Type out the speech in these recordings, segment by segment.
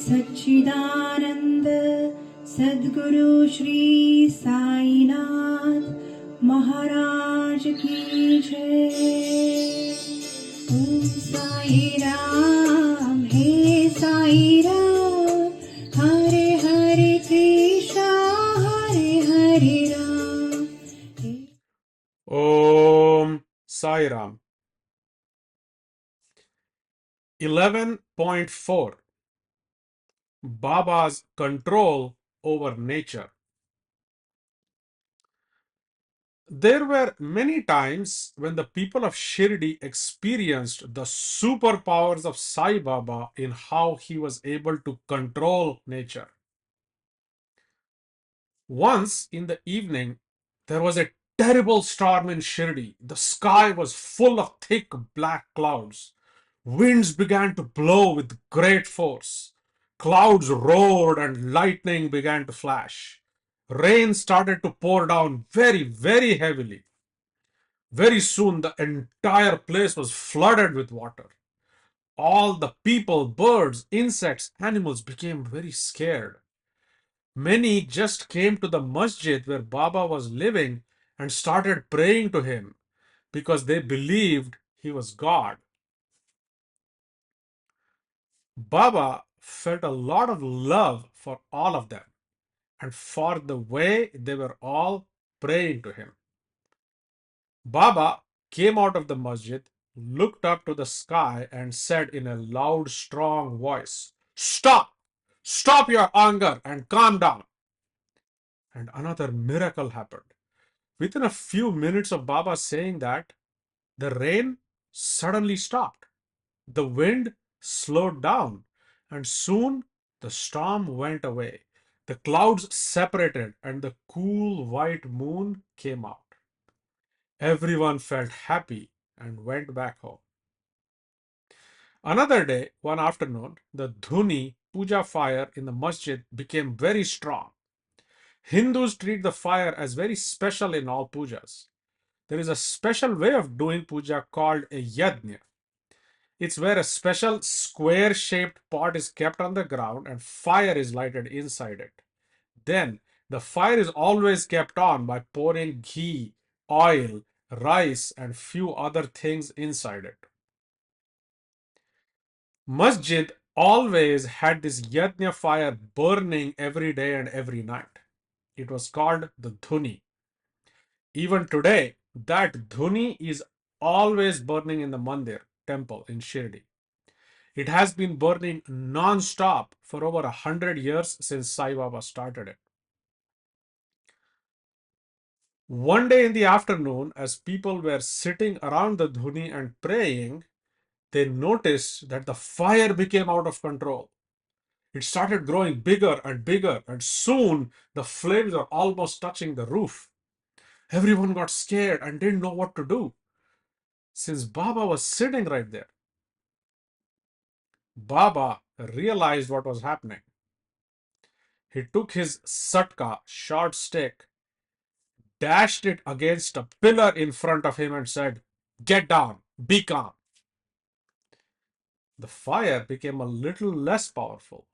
सच्चिदानंद सद्गुरु श्री साईनाथ महाराज की जय। ओम साई राम, हे Sai Ram, Hare Hare Krishna Hare Hare Ram. Om Sai Ram. 11.4 Baba's control over nature. There were many times when the people of Shirdi experienced the superpowers of Sai Baba in how he was able to control nature. Once in the evening, there was a terrible storm in Shirdi. The sky was full of thick black clouds. Winds began to blow with great force. Clouds roared and lightning began to flash. Rain started to pour down very, very heavily. Very soon, the entire place was flooded with water. All the people, birds, insects, animals became very scared. Many just came to the masjid where Baba was living and started praying to him because they believed he was God. Baba felt a lot of love for all of them and for the way they were all praying to him. Baba came out of the masjid, looked up to the sky and said in a loud, strong voice, "Stop! Stop your anger and calm down." And another miracle happened. Within a few minutes of Baba saying that, the rain suddenly stopped. The wind slowed down, and soon the storm went away. The clouds separated and the cool white moon came out. Everyone felt happy and went back home. Another day, one afternoon, the dhuni puja fire in the masjid became very strong. Hindus treat the fire as very special in all pujas. There is a special way of doing puja called a yajna. It's where a special square-shaped pot is kept on the ground and fire is lighted inside it. Then, the fire is always kept on by pouring ghee, oil, rice, and few other things inside it. Masjid always had this yajna fire burning every day and every night. It was called the dhuni. Even today, that dhuni is always burning in the mandir, temple in Shirdi. It has been burning non-stop for over 100 years since Sai Baba started it. One day in the afternoon, as people were sitting around the dhuni and praying, they noticed that the fire became out of control. It started growing bigger and bigger, and soon the flames were almost touching the roof. Everyone got scared and didn't know what to do, since Baba was sitting right there. Baba realized what was happening. He took his satka, short stick, dashed it against a pillar in front of him and said, "Get down, be calm." The fire became a little less powerful.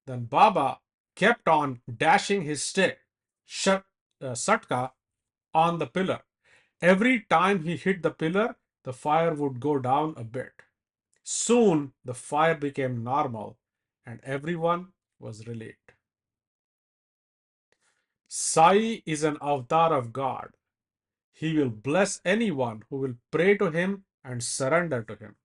Then Baba kept on dashing his stick, satka, on the pillar. Every time he hit the pillar, the fire would go down a bit. Soon the fire became normal and everyone was relieved. Sai is an avatar of God. He will bless anyone who will pray to him and surrender to him.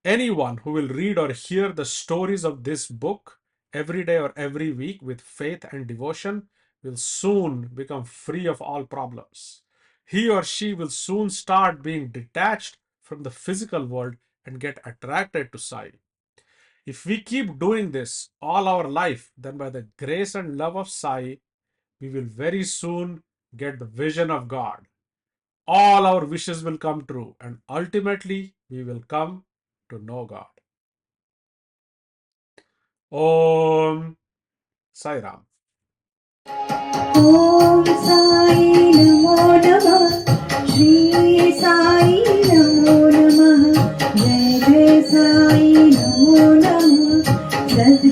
Anyone who will read or hear the stories of this book every day or every week with faith and devotion will soon become free of all problems. He or she will soon start being detached from the physical world and get attracted to Sai. If we keep doing this all our life, then by the grace and love of Sai, we will very soon get the vision of God. All our wishes will come true, and ultimately we will come to know God. Om Sai Ram. Om Sai Namo Namah, Shri Sai Namo Namah, Jai Jai Sai Namo Namah, Sat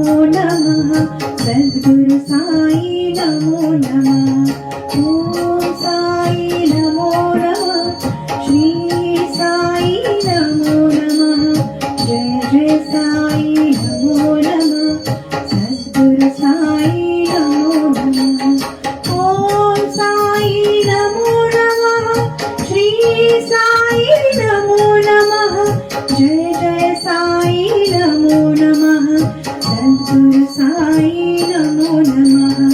नमो नमः सद्गुरु साई नमो नमः ओम साई नमो नमः श्री साई नमो नमः जय जय साई नमो नमः सद्गुरु साई नमो नमः ओम साई नमो नमः श्री साई नमो नमः जय जय साई नमो नमः सद्गुरु साई नमो नमः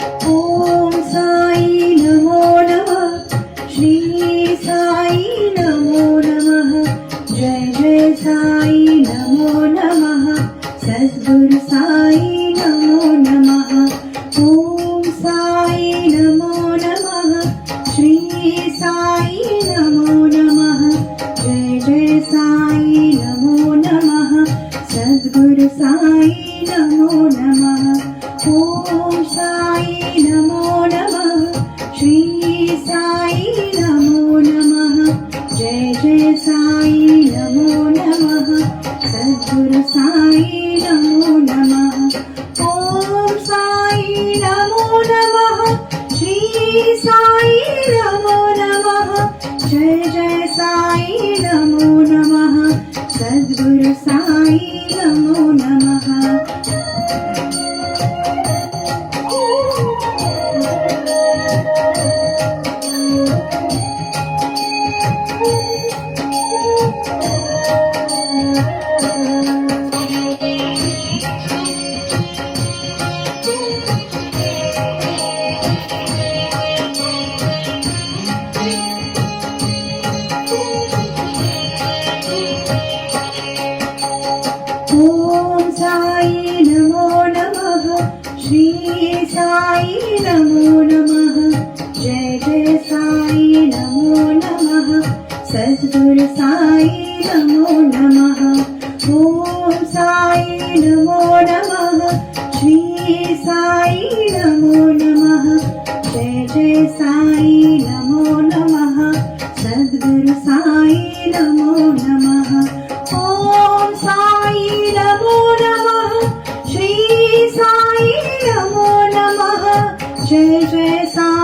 ओम साई नमो नमः श्री साई नमो नमः जय जय साई नमो नमः सद्गुरु साई नमो नमः ओम साई नमो नमः श्री साई नमो नमः जय जय साई नमो नमः सद्गुरु साई नमो नमः ओम साई नमो नमः श्री साई नमो नमः जय जय साई नमो नमः सद्गुरु साई नमो नमः ओम साई नमो नमः श्री साई नमो नमः जय जय साई नमो नमः सद्गुरु साई नमो नमः ओम साई नमो नमः श्री साई नमो नमः जय जय साई नमो नमः सद्गुरु साई नमो नमः ओम साई नमो नमः श्री साई नमो नमः जय जय साई नमो नमः सद्गुरु साई नमो नमः ओम साई नमो नमः श्री साई नमो नमः जय जय साई